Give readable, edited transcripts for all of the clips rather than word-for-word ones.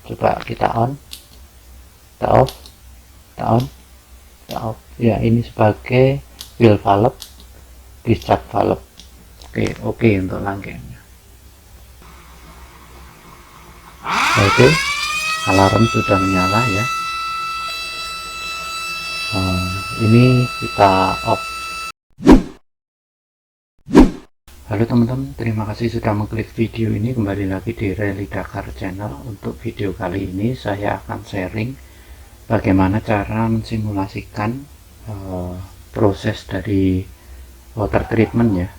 Coba kita on, kita off, kita on, kita off. Ya, ini sebagai fill valve, discharge valve. Oke untuk rangkaiannya. Oke, alarm sudah menyala ya. Ini kita off. Halo teman-teman, terima kasih sudah mengklik video ini. Kembali lagi di Rally Dakar Channel. Untuk video kali ini saya akan sharing bagaimana cara mensimulasikan proses dari water treatment ya,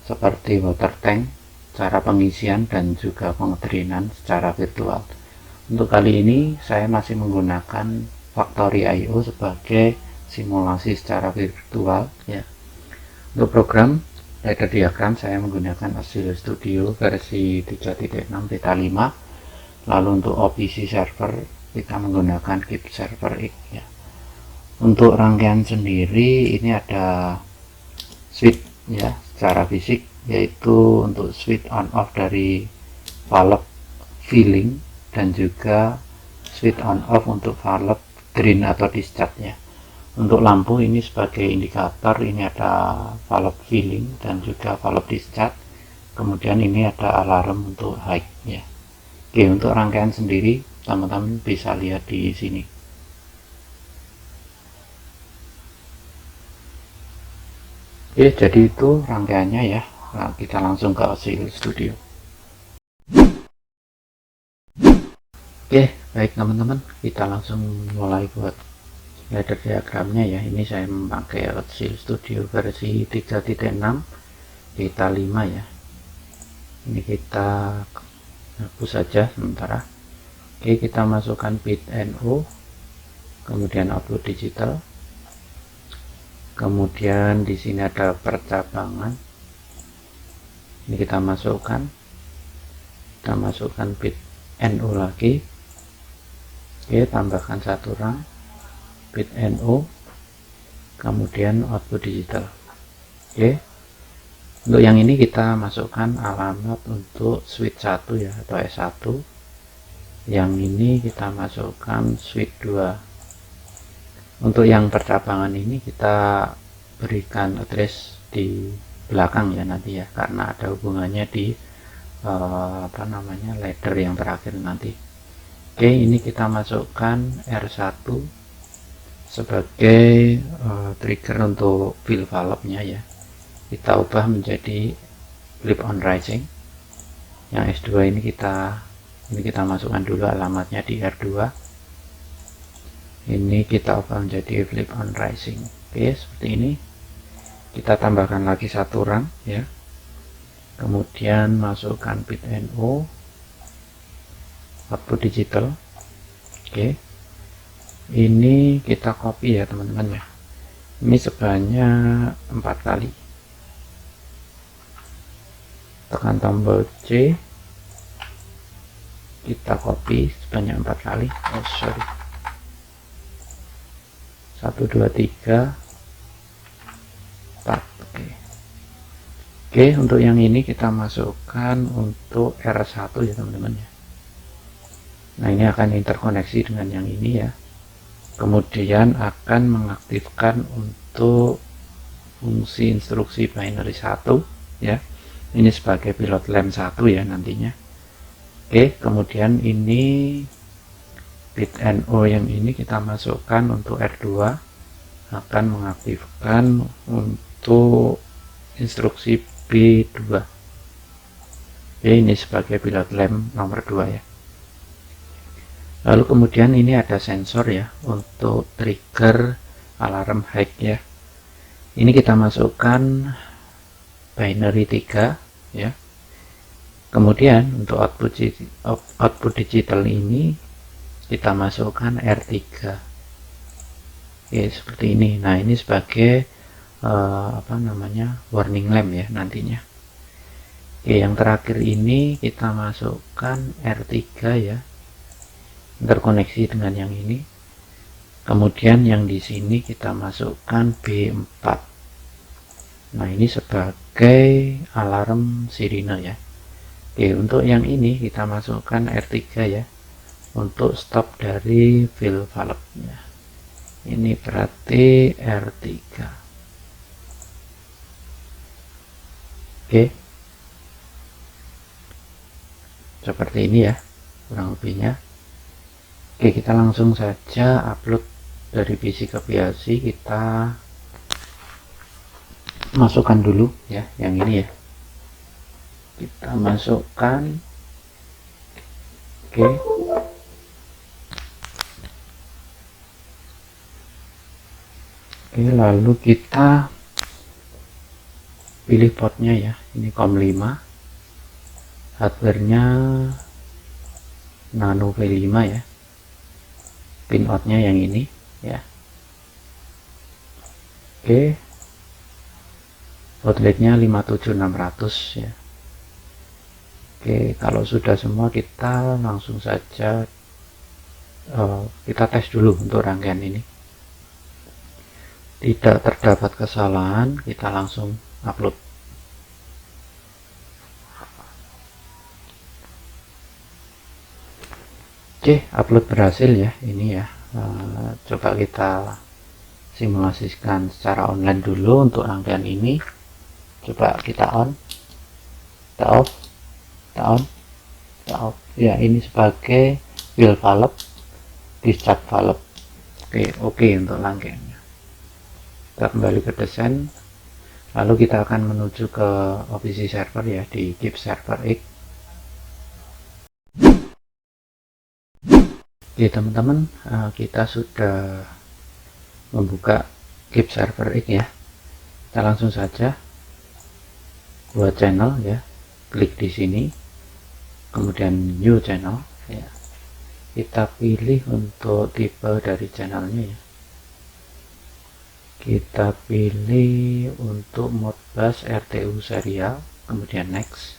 seperti water tank, cara pengisian dan juga pengedrainan secara virtual. Untuk kali ini saya masih menggunakan Factory.io sebagai simulasi secara virtual ya. Untuk program ladder diagram saya menggunakan Visual Studio versi 3.6 beta 5. Lalu untuk OPC server kita menggunakan Keep Server X ya. Untuk rangkaian sendiri ini ada switch ya secara fisik, yaitu untuk switch on off dari valve filling dan juga switch on off untuk valve drain atau discharge ya. Untuk lampu ini sebagai indikator, ini ada valve filling dan juga valve discharge. Kemudian ini ada alarm untuk high ya. Oke, untuk rangkaian sendiri teman-teman bisa lihat di sini. Oke, jadi itu rangkaiannya ya. Nah, kita langsung ke Visual Studio. Oke, baik teman-teman, kita langsung mulai buat ladder diagramnya ya. Ini saya memakai Visual Studio versi 3.6 beta 5 ya. Ini kita hapus saja sementara. Oke, kita masukkan bit NO, kemudian output digital, kemudian di sini ada percabangan. Ini kita masukkan bit NO lagi. Oke, tambahkan satu rang bit NO, kemudian output digital. Oke, untuk yang ini kita masukkan alamat untuk switch 1 ya, atau S1. Yang ini kita masukkan switch 2. Untuk yang percabangan ini kita berikan address di belakang ya nanti ya, karena ada hubungannya di ladder yang terakhir nanti. Oke, ini kita masukkan R1 sebagai trigger untuk fill valve-nya ya. Kita ubah menjadi flip on rising. Yang S2 ini kita masukkan dulu alamatnya di R2. Ini kita ubah menjadi flip on rising. Oke, seperti ini. Kita tambahkan lagi satu rang ya. Kemudian masukkan bit NO, output digital. Oke, ini kita copy ya teman-teman ya. Ini sebanyak 4 kali. Tekan tombol C, kita copy sebanyak 4 kali. 1 2 3 4. Oke, untuk yang ini kita masukkan untuk R1 ya teman-teman ya. Nah, ini akan interkoneksi dengan yang ini ya. Kemudian akan mengaktifkan untuk fungsi instruksi binary 1 ya. Ini sebagai pilot lamp 1 ya nantinya. Oke, kemudian ini bit NO yang ini kita masukkan untuk R2, akan mengaktifkan untuk instruksi B2. Oke, ini sebagai pilot lamp nomor 2 ya. Lalu kemudian ini ada sensor ya untuk trigger alarm high ya. Ini kita masukkan binary 3 ya. Kemudian untuk output digital ini kita masukkan R3. Oke, seperti ini. Nah, ini sebagai warning lamp ya nantinya. Oke, yang terakhir ini kita masukkan R3 ya. Terkoneksi dengan yang ini. Kemudian yang di sini kita masukkan B4. Nah, ini sebagai alarm sirine ya. Oke, untuk yang ini kita masukkan R3 ya. untuk stop dari fill valve-nya. Ini berarti R3. Oke, seperti ini ya kurang lebihnya. Oke, kita langsung saja upload dari PC ke PLC. Kita masukkan dulu ya yang ini ya, kita masukkan. Oke, lalu kita pilih portnya ya, ini COM5, hardware-nya Nano V5 ya, pin out-nya yang ini ya. Oke, baud rate-nya 57600 ya. Oke, kalau sudah semua kita langsung saja kita tes dulu untuk rangkaian ini. Tidak terdapat kesalahan, kita langsung upload. Oke, upload berhasil ya ini ya. Coba kita simulasikan secara online dulu untuk rangkaian ini. Coba kita on, kita off, kita on, kita off ya. Ini sebagai fill valve, discharge valve. Oke untuk rangkaiannya. Kita kembali ke desain, lalu kita akan menuju ke OPC server ya, di Keep Server X. Oke teman-teman, kita sudah membuka Keep Server X ya. Kita langsung saja buat channel ya, klik di sini, kemudian new channel ya. Kita pilih untuk tipe dari channelnya ya. Kita pilih untuk Modbus RTU serial, kemudian next,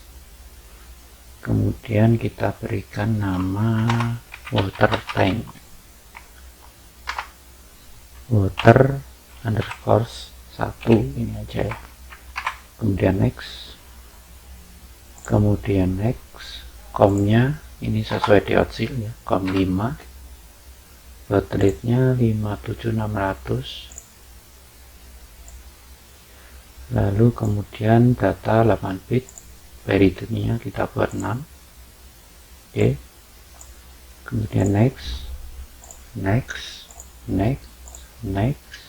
kemudian kita berikan nama water tank, water underscore 1 ini aja ya. Kemudian next, kemudian next, COM-nya ini sesuai di outsil ya, COM5, baud rate-nya 57600. Lalu kemudian data 8 bit, variety-nya kita buat 6. Oke, kemudian next, next, next, next.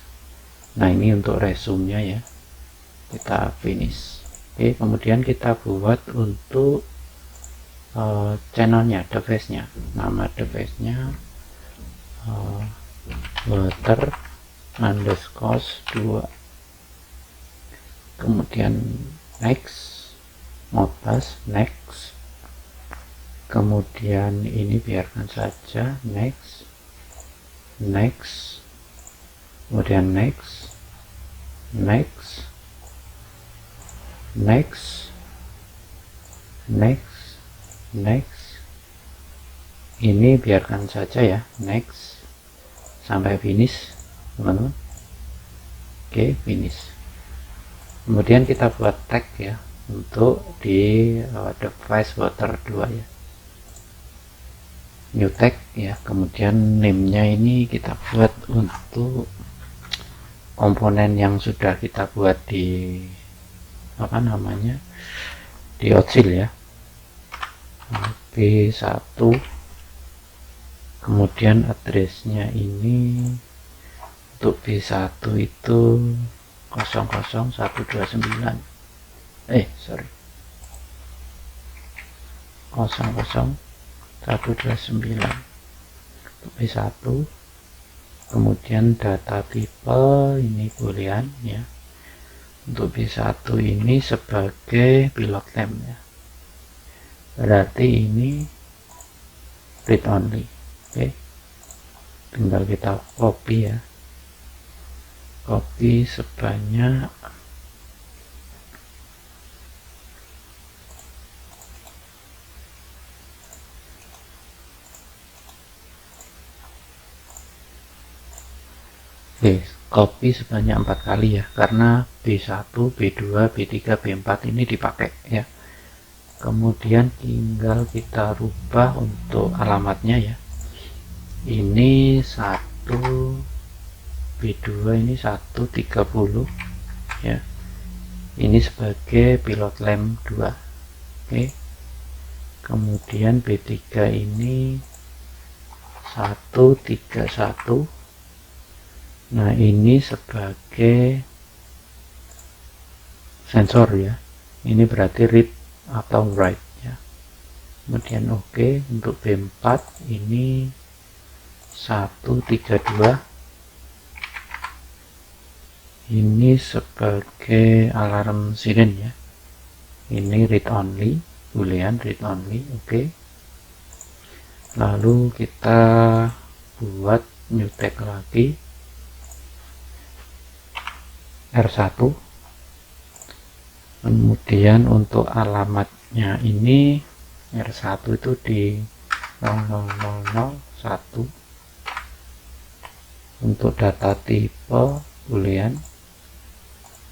Nah ini untuk resume-nya ya, kita finish. Oke, kemudian kita buat untuk channelnya, device-nya, nama device-nya water underscore 2. Kemudian next, Modbus next, kemudian ini biarkan saja next, next, kemudian next, next, next, next, next, ini biarkan saja ya, next sampai finish teman-teman. Oke, finish. Kemudian kita buat tag ya untuk di device water 2 ya, new tag ya. Kemudian name-nya ini kita buat untuk komponen yang sudah kita buat di apa namanya, di outsil ya, B1. Kemudian addressnya ini untuk B1 itu 00129, sorry, 00129 untuk B1. Kemudian data tipe ini boolean ya, untuk B1 ini sebagai pilot lamp ya, berarti ini read only. Oke, tinggal kita copy ya, copy sebanyak copy sebanyak 4 kali ya, karena B1, B2, B3, B4 ini dipakai ya. Kemudian tinggal kita rubah untuk alamatnya ya, ini 1 B2 ini 130 ya, ini sebagai pilot lamp 2. Oke, kemudian B3 ini 131. Nah, ini sebagai sensor ya, ini berarti read atau write ya. Kemudian oke. Untuk B4 ini 132, ini sebagai alarm siren ya, ini read only, boolean read only. Oke, lalu kita buat new tag lagi R1. Kemudian untuk alamatnya ini R1 itu di 00001. Untuk data tipe boolean,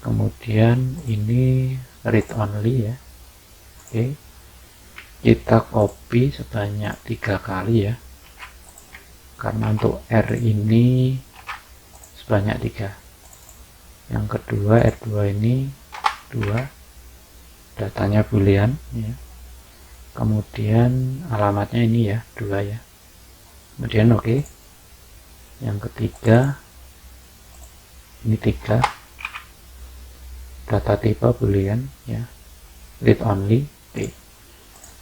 kemudian ini read only ya. Oke, kita copy sebanyak 3 kali ya, karena untuk R ini sebanyak 3. Yang kedua R2 ini 2, datanya boolean ya. Kemudian alamatnya ini ya 2 ya. Kemudian oke. Yang ketiga ini 3, data tipe boolean ya, read only. Oke,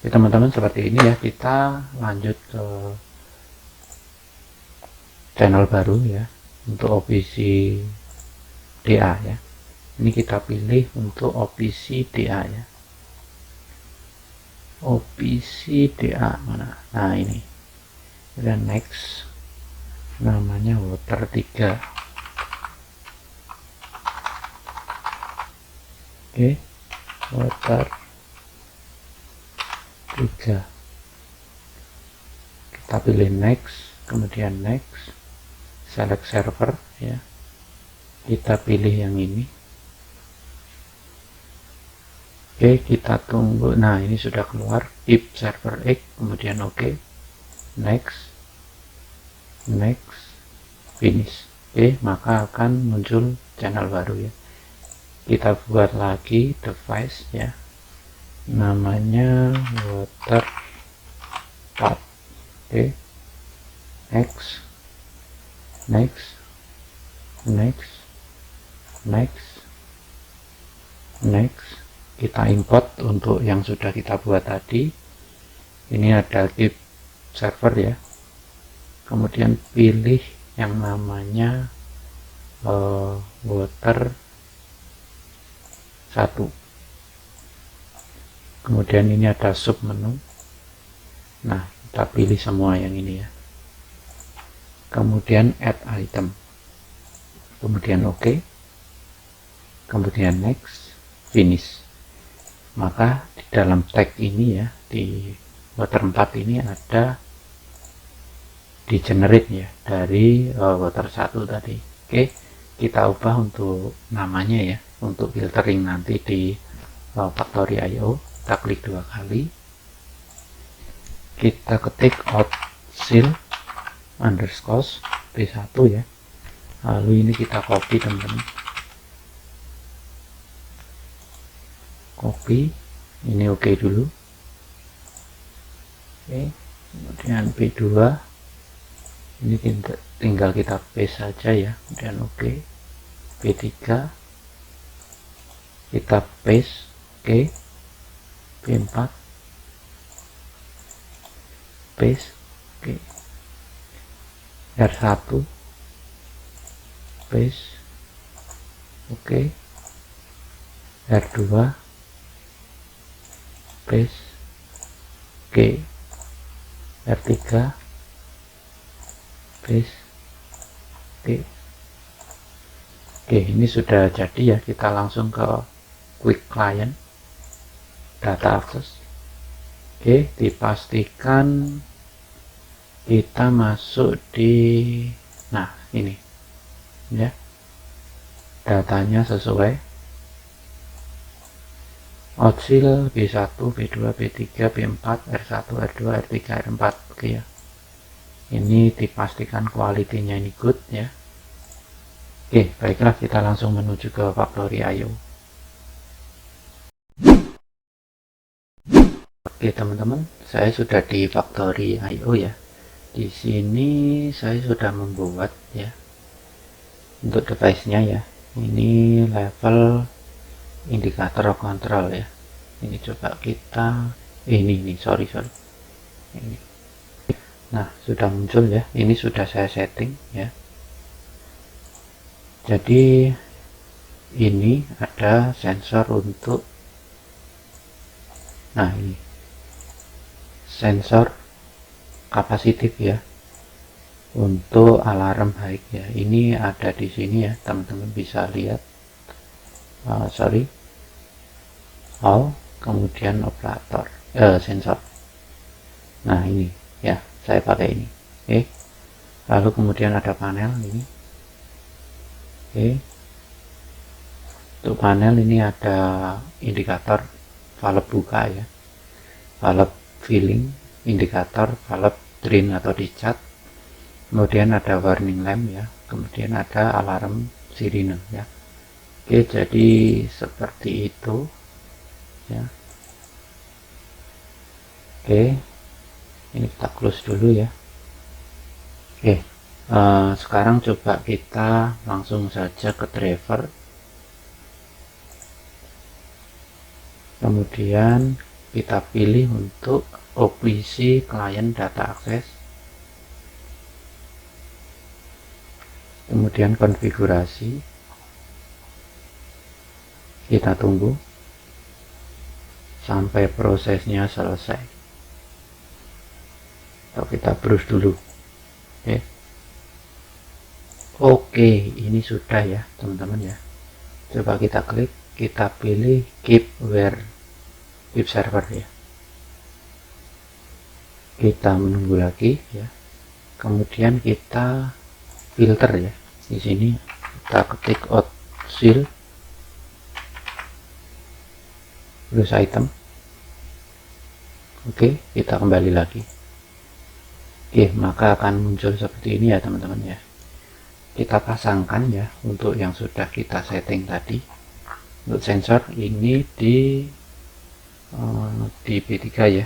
teman-teman, seperti ini ya. Kita lanjut ke channel baru ya, untuk OPC DA ya. Ini kita pilih untuk OPC DA ya. OPC DA mana? Nah, ini. Dan next, namanya water 3. Oke, water 3. Kita pilih next, kemudian next, select server ya. Kita pilih yang ini. Oke, kita tunggu. Nah, ini sudah keluar, keep server X, kemudian oke, next, next, finish. Oke, maka akan muncul channel baru ya. Kita buat lagi device ya, namanya water path. Oke, next, next, next, next, next. Kita import untuk yang sudah kita buat tadi. Ini ada keep server ya, kemudian pilih yang namanya water 1. Kemudian ini ada sub menu. Nah, kita pilih semua yang ini ya. Kemudian add item, kemudian oke, kemudian next, finish. Maka di dalam tag ini ya, di water 4 ini ada di generate ya, dari water 1 tadi. Oke, kita ubah untuk namanya ya, untuk filtering nanti di Factory.io. Kita klik 2 kali, kita ketik outsil underscore B1 ya. Lalu ini kita copy teman-teman, copy ini oke dulu. Oke, kemudian B2 ini tinggal kita paste saja ya, kemudian oke. B3 kita paste, oke. B4 paste, oke. R1 paste, oke. R2 paste, oke. R3 paste, oke. Oke, ini sudah jadi ya. Kita langsung ke quick client data access. Oke, dipastikan kita masuk di, nah ini ya, datanya sesuai outsil B1, B2, B3, B4, R1, R2, R3, R4. Oke ya. Oke, ini sudah jadi ya. Kita langsung ke quick client data access. Oke, dipastikan kita masuk di, nah ini ya, datanya sesuai outsil B1, B2, B3, B4, R1, R2, R3, R4. Oke ya. Oke, ini sudah jadi ya. Kita langsung ke quick client data access. Oke, dipastikan kita masuk di, nah ini ya, datanya sesuai Ini dipastikan kualitinya ini good ya. Oke, baiklah kita langsung menuju ke Factory IO. Oke teman-teman, saya sudah di Factory IO ya. Di sini saya sudah membuat ya untuk device-nya ya. Ini level indikator control ya. Ini coba kita ini sorry ini. Nah, sudah muncul ya. Ini sudah saya setting ya. Jadi ini ada sensor untuk, nah ini sensor kapasitif ya untuk alarm high ya. Ini ada di sini ya, teman-teman bisa lihat. All, kemudian operator sensor. Nah ini ya, saya pakai ini. Oke, lalu kemudian ada panel ini. Oke, untuk panel ini ada indikator valve buka ya, valve filling, indikator valve drain atau discharge, kemudian ada warning lamp ya, kemudian ada alarm sirine ya. Oke, jadi seperti itu ya. Oke, ini kita close dulu ya. Oke, sekarang coba kita langsung saja ke driver, kemudian kita pilih untuk OPC client data access, kemudian konfigurasi, kita tunggu sampai prosesnya selesai atau kita browse dulu. Oke, ini sudah ya teman-teman ya. Coba kita klik, kita pilih keep server ya. Kita menunggu lagi ya, kemudian kita filter ya. Di sini kita ketik out seal terus item. Oke, kita kembali lagi. Oke, maka akan muncul seperti ini ya teman-teman ya. Kita pasangkan ya untuk yang sudah kita setting tadi. Untuk sensor ini di B3 ya.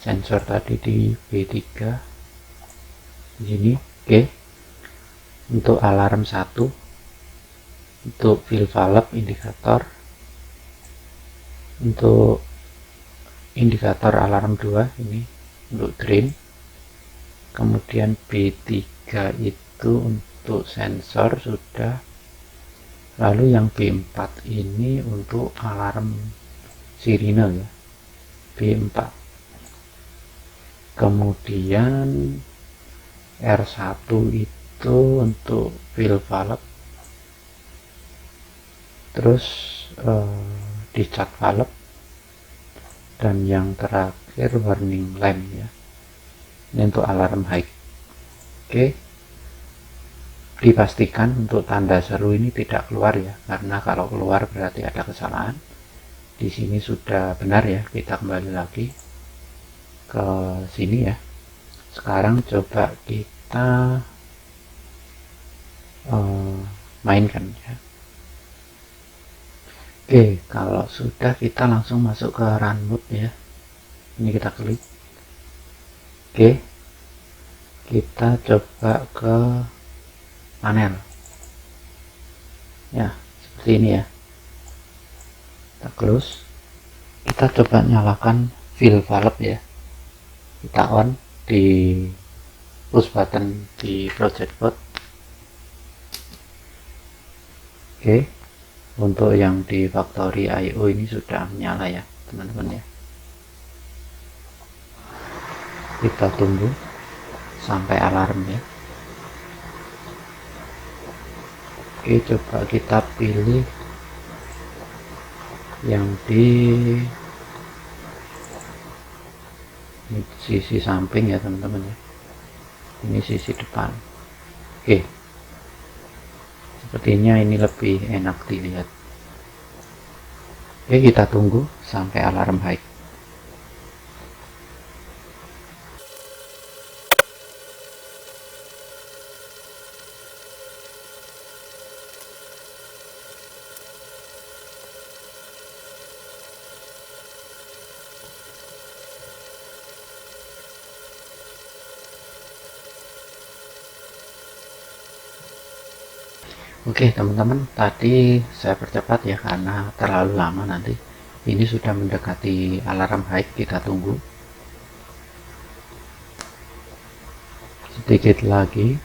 Sensor tadi di B3 di sini. Oke. Untuk alarm 1, untuk fill valve indikator, untuk indikator alarm 2 ini untuk drain, kemudian B3 itu untuk sensor sudah, lalu yang B4 ini untuk alarm sirine ya, B4, kemudian R1 itu untuk fill valve, terus discharge valve, dan yang terakhir warning lamp ya, ini untuk alarm high. Oke, dipastikan untuk tanda seru ini tidak keluar ya, karena kalau keluar berarti ada kesalahan. Di sini sudah benar ya, kita kembali lagi ke sini ya. Sekarang coba kita mainkan ya. Oke, kalau sudah kita langsung masuk ke run mode ya. Ini kita klik. Oke, kita coba ke panel ya, seperti ini ya. Kita close, kita coba nyalakan fill valve ya, kita on di push button di project board. Oke, untuk yang di Factory IO ini sudah menyala ya teman-teman ya. Kita tunggu sampai alarm ya. Oke, coba kita pilih yang di sisi samping ya teman-teman ya. Ini sisi depan. Oke, sepertinya ini lebih enak dilihat. Oke, kita tunggu sampai alarm high. Oke teman-teman, tadi saya percepat ya karena terlalu lama nanti. Ini sudah mendekati alarm high, kita tunggu sedikit lagi.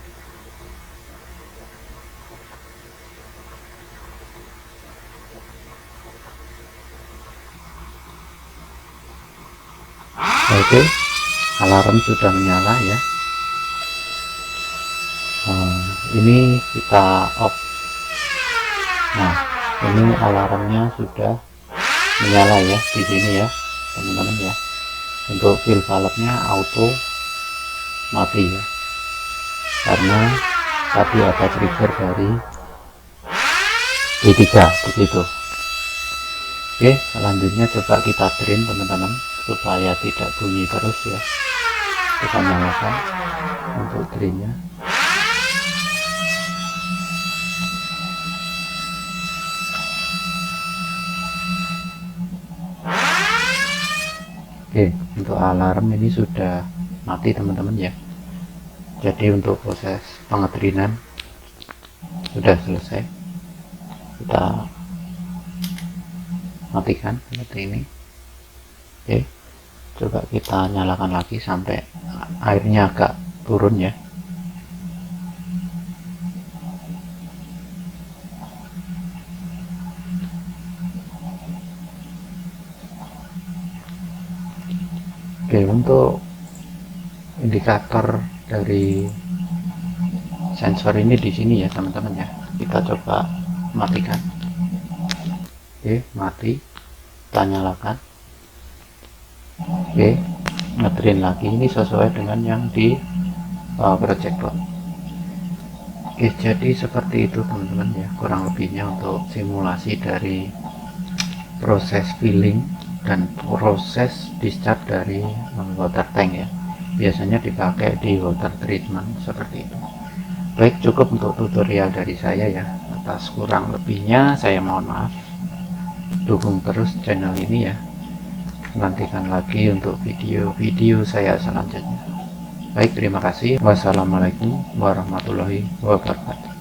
Oke, alarm sudah menyala ya. Ini kita off. Nah, ini alarmnya sudah menyala ya di sini ya teman-teman ya. Untuk fill valve-nya auto mati ya, karena tadi ada trigger dari D3 begitu. Oke, selanjutnya coba kita drain teman-teman supaya tidak bunyi terus ya. Kita nyalakan untuk drainnya. Oke, untuk alarm ini sudah mati teman-teman ya. Jadi untuk proses pengedrinan sudah selesai. Kita matikan seperti ini. Oke, coba kita nyalakan lagi sampai airnya agak turun ya. Oke, untuk indikator dari sensor ini di sini ya teman-teman ya. Kita coba matikan. Oke, mati. Kita nyalakan. Oke, ngedrain lagi. Ini sesuai dengan yang di project board. Oke, jadi seperti itu teman-teman ya, kurang lebihnya untuk simulasi dari proses filling dan proses discharge dari water tank ya. Biasanya dipakai di water treatment seperti itu. Baik, cukup untuk tutorial dari saya ya. Atas kurang lebihnya saya mohon maaf. Dukung terus channel ini ya. Nantikan lagi untuk video-video saya selanjutnya. Baik, terima kasih. Wassalamualaikum warahmatullahi wabarakatuh.